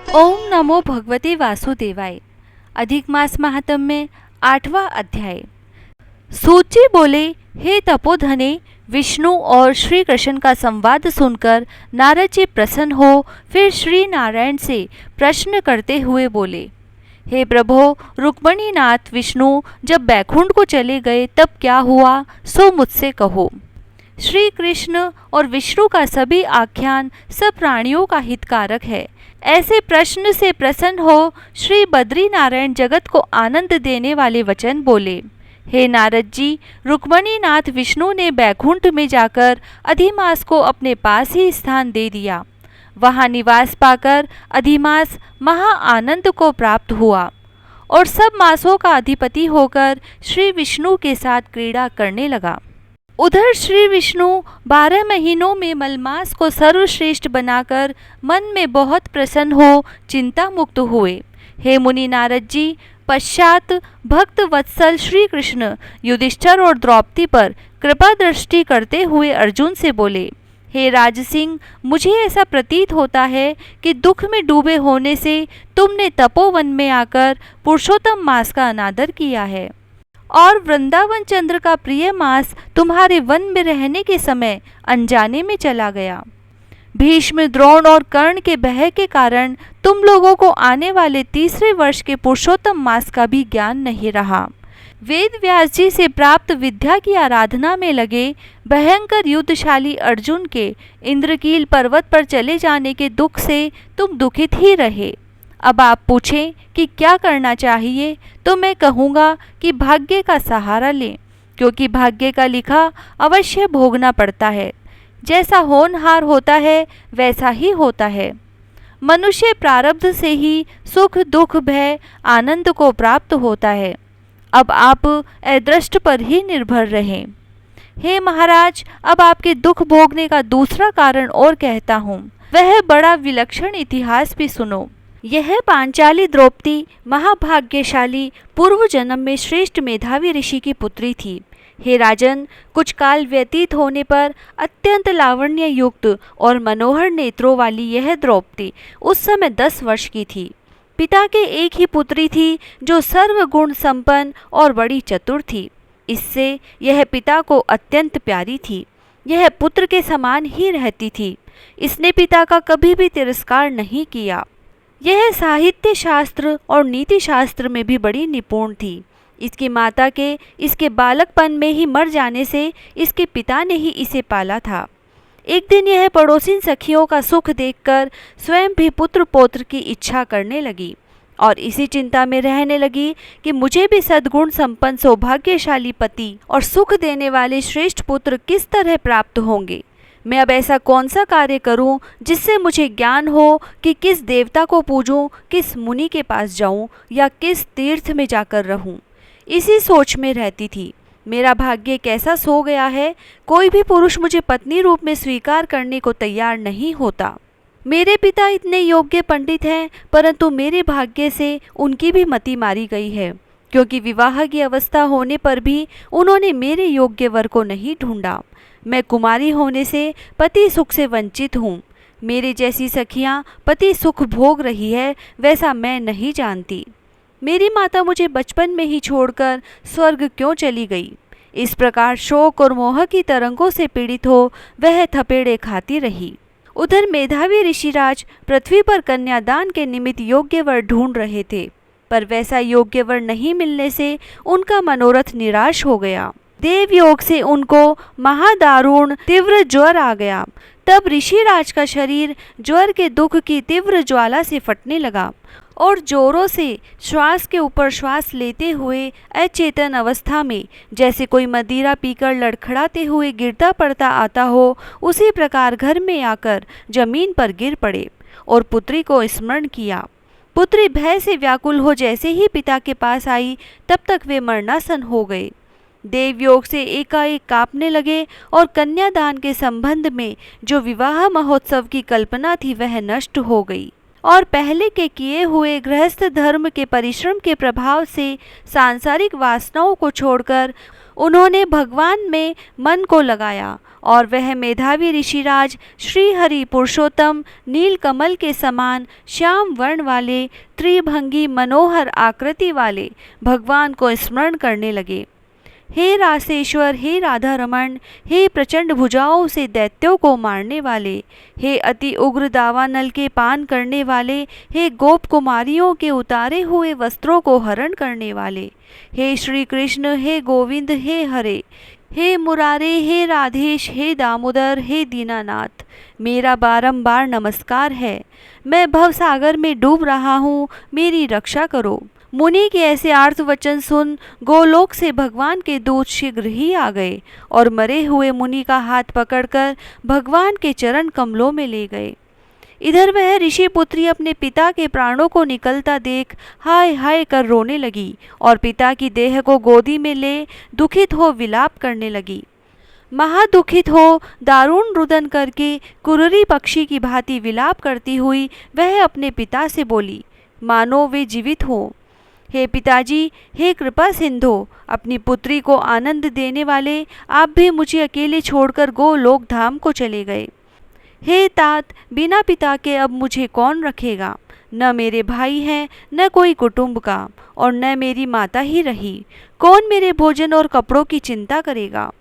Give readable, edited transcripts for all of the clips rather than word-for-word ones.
ओम नमो भगवते वासुदेवाय। अधिक मास महात्म्य 8वां अध्याय। सूची बोले, हे तपोधने, विष्णु और श्री कृष्ण का संवाद सुनकर नारद जी प्रसन्न हो फिर श्री नारायण से प्रश्न करते हुए बोले, हे प्रभो, रुक्मिणीनाथ विष्णु जब बैकुंठ को चले गए तब क्या हुआ, सो मुझसे कहो। श्री कृष्ण और विष्णु का सभी आख्यान सब प्राणियों का हितकारक है। ऐसे प्रश्न से प्रसन्न हो श्री बद्री नारायण जगत को आनंद देने वाले वचन बोले, हे नारद जी, रुक्मिणीनाथ विष्णु ने बैकुंठ में जाकर अधिमास को अपने पास ही स्थान दे दिया। वहाँ निवास पाकर अधिमास महा आनंद को प्राप्त हुआ और सब मासों का अधिपति होकर श्री विष्णु के साथ क्रीड़ा करने लगा। उधर श्री विष्णु 12 महीनों में मलमास को सर्वश्रेष्ठ बनाकर मन में बहुत प्रसन्न हो चिंता मुक्त हुए। हे मुनि नारद जी, पश्चात भक्त वत्सल श्री कृष्ण युधिष्ठिर और द्रौपदी पर कृपा दृष्टि करते हुए अर्जुन से बोले, हे राजसिंह, मुझे ऐसा प्रतीत होता है कि दुख में डूबे होने से तुमने तपोवन में आकर पुरुषोत्तम मास का अनादर किया है और वृंदावन चंद्र का प्रिय मास तुम्हारे वन में रहने के समय अनजाने में चला गया। भीष्म, द्रोण और कर्ण के भय के कारण तुम लोगों को आने वाले तीसरे वर्ष के पुरुषोत्तम मास का भी ज्ञान नहीं रहा। वेद व्यास जी से प्राप्त विद्या की आराधना में लगे भयंकर युद्धशाली अर्जुन के इंद्रकील पर्वत पर चले जाने के दुख से तुम दुखित ही रहे। अब आप पूछें कि क्या करना चाहिए, तो मैं कहूँगा कि भाग्य का सहारा लें, क्योंकि भाग्य का लिखा अवश्य भोगना पड़ता है। जैसा होनहार होता है वैसा ही होता है। मनुष्य प्रारब्ध से ही सुख दुख भय आनंद को प्राप्त होता है। अब आप अदृष्ट पर ही निर्भर रहें। हे महाराज, अब आपके दुख भोगने का दूसरा कारण और कहता हूँ, वह बड़ा विलक्षण इतिहास भी सुनो। यह पांचाली द्रौपदी महाभाग्यशाली पूर्व जन्म में श्रेष्ठ मेधावी ऋषि की पुत्री थी। हे राजन, कुछ काल व्यतीत होने पर अत्यंत लावण्य युक्त और मनोहर नेत्रों वाली यह द्रौपदी उस समय 10 वर्ष की थी। पिता के एक ही पुत्री थी जो सर्वगुण संपन्न और बड़ी चतुर थी। इससे यह पिता को अत्यंत प्यारी थी। यह पुत्र के समान ही रहती थी। इसने पिता का कभी भी तिरस्कार नहीं किया। यह साहित्य शास्त्र और नीति शास्त्र में भी बड़ी निपुण थी। इसकी माता के इसके बालकपन में ही मर जाने से इसके पिता ने ही इसे पाला था। एक दिन यह पड़ोसिन सखियों का सुख देखकर स्वयं भी पुत्र पौत्र की इच्छा करने लगी और इसी चिंता में रहने लगी कि मुझे भी सद्गुण संपन्न सौभाग्यशाली पति और सुख देने वाले श्रेष्ठ पुत्र किस तरह प्राप्त होंगे। मैं अब ऐसा कौन सा कार्य करूं जिससे मुझे ज्ञान हो कि किस देवता को पूजूं, किस मुनि के पास जाऊं या किस तीर्थ में जाकर रहूं। इसी सोच में रहती थी। मेरा भाग्य कैसा सो गया है, कोई भी पुरुष मुझे पत्नी रूप में स्वीकार करने को तैयार नहीं होता। मेरे पिता इतने योग्य पंडित हैं, परंतु मेरे भाग्य से उनकी भी मति मारी गई है, क्योंकि विवाह की अवस्था होने पर भी उन्होंने मेरे योग्य वर को नहीं ढूंढा। मैं कुमारी होने से पति सुख से वंचित हूँ। मेरी जैसी सखियाँ पति सुख भोग रही है वैसा मैं नहीं जानती। मेरी माता मुझे बचपन में ही छोड़कर स्वर्ग क्यों चली गई। इस प्रकार शोक और मोह की तरंगों से पीड़ित हो वह थपेड़े खाती रही। उधर मेधावी ऋषिराज पृथ्वी पर कन्यादान के निमित्त योग्य वर ढूंढ रहे थे, पर वैसा योग्य वर नहीं मिलने से उनका मनोरथ निराश हो गया। देव योग से उनको महादारुण तीव्र ज्वर आ गया। तब ऋषिराज का शरीर ज्वर के दुख की तीव्र ज्वाला से फटने लगा और जोरों से श्वास के ऊपर श्वास लेते हुए अचेतन अवस्था में जैसे कोई मदिरा पीकर लड़खड़ाते हुए गिरता पड़ता आता हो, उसी प्रकार घर में आकर जमीन पर गिर पड़े और पुत्री को स्मरण किया। पुत्री भय से व्याकुल हो जैसे ही पिता के पास आई, तब तक वे मरणासन हो गए। देवयोग से एकाएक कांपने लगे और कन्यादान के संबंध में जो विवाह महोत्सव की कल्पना थी वह नष्ट हो गई और पहले के किए हुए गृहस्थ धर्म के परिश्रम के प्रभाव से सांसारिक वासनाओं को छोड़कर उन्होंने भगवान में मन को लगाया और वह मेधावी ऋषिराज श्री हरि पुरुषोत्तम नीलकमल के समान श्याम वर्ण वाले त्रिभंगी मनोहर आकृति वाले भगवान को स्मरण करने लगे। हे रासेश्वर, हे राधा रमण, हे प्रचंड भुजाओं से दैत्यों को मारने वाले, हे अति उग्र दावानल के पान करने वाले, हे गोप कुमारियों के उतारे हुए वस्त्रों को हरण करने वाले, हे श्री कृष्ण, हे गोविंद, हे हरे, हे मुरारे, हे राधेश, हे दामोदर, हे दीनानाथ, मेरा बारंबार नमस्कार है। मैं भवसागर में डूब रहा हूँ, मेरी रक्षा करो। मुनि के ऐसे आर्त वचन सुन गोलोक से भगवान के दूत शीघ्र ही आ गए और मरे हुए मुनि का हाथ पकड़कर भगवान के चरण कमलों में ले गए। इधर वह ऋषि पुत्री अपने पिता के प्राणों को निकलता देख हाय हाय कर रोने लगी और पिता की देह को गोदी में ले दुखित हो विलाप करने लगी। महादुखित हो दारुण रुदन करके कुररी पक्षी की भांति विलाप करती हुई वह अपने पिता से बोली, मानो वे जीवित हो। हे पिताजी, हे कृपा सिंधु, अपनी पुत्री को आनंद देने वाले, आप भी मुझे अकेले छोड़कर गोलोक धाम को चले गए। हे तात, बिना पिता के अब मुझे कौन रखेगा? न मेरे भाई हैं, न कोई कुटुंब का, और न मेरी माता ही रही। कौन मेरे भोजन और कपड़ों की चिंता करेगा?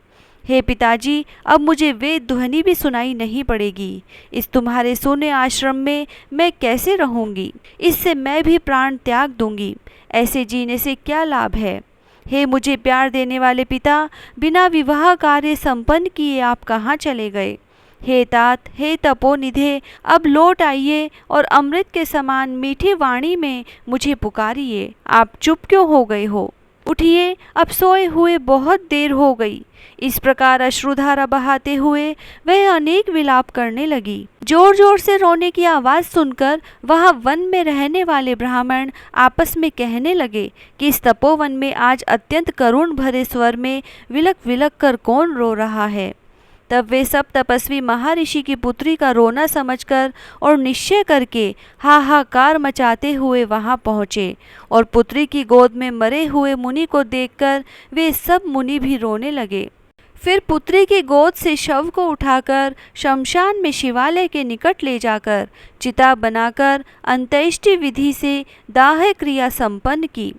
हे पिताजी, अब मुझे वेद ध्वनि भी सुनाई नहीं पड़ेगी। इस तुम्हारे सोने आश्रम में मैं कैसे रहूँगी? इससे मैं भी प्राण त्याग दूंगी। ऐसे जीने से क्या लाभ है? हे मुझे प्यार देने वाले पिता, बिना विवाह कार्य संपन्न किए आप कहाँ चले गए? हे तात, हे तपोनिधे, अब लौट आइए और अमृत के समान मीठी वाणी में मुझे पुकारिए। आप चुप क्यों हो गए हो? उठिए, अब सोए हुए बहुत देर हो गई। इस प्रकार अश्रुधारा बहाते हुए वह अनेक विलाप करने लगी। जोर जोर से रोने की आवाज़ सुनकर वहाँ वन में रहने वाले ब्राह्मण आपस में कहने लगे कि इस तपोवन में आज अत्यंत करुण भरे स्वर में विलक विलक कर कौन रो रहा है। तब वे सब तपस्वी महर्षि की पुत्री का रोना समझकर और निश्चय करके हाहाकार मचाते हुए वहां पहुँचे और पुत्री की गोद में मरे हुए मुनि को देखकर वे सब मुनि भी रोने लगे। फिर पुत्री की गोद से शव को उठाकर शमशान में शिवालय के निकट ले जाकर चिता बनाकर अंत्येष्टि विधि से दाह क्रिया संपन्न की।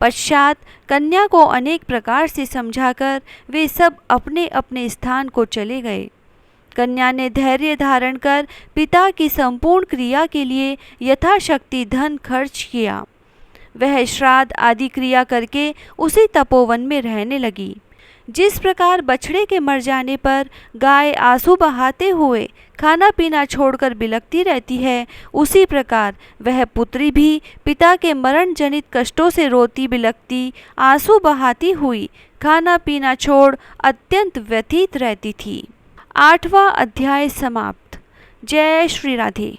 पश्चात कन्या को अनेक प्रकार से समझाकर वे सब अपने अपने स्थान को चले गए। कन्या ने धैर्य धारण कर पिता की संपूर्ण क्रिया के लिए यथाशक्ति धन खर्च किया। वह श्राद्ध आदि क्रिया करके उसी तपोवन में रहने लगी। जिस प्रकार बछड़े के मर जाने पर गाय आंसू बहाते हुए खाना पीना छोड़कर बिलखती रहती है, उसी प्रकार वह पुत्री भी पिता के मरण जनित कष्टों से रोती बिलखती आंसू बहाती हुई खाना पीना छोड़ अत्यंत व्यथित रहती थी। 8वां अध्याय समाप्त। जय श्री राधे।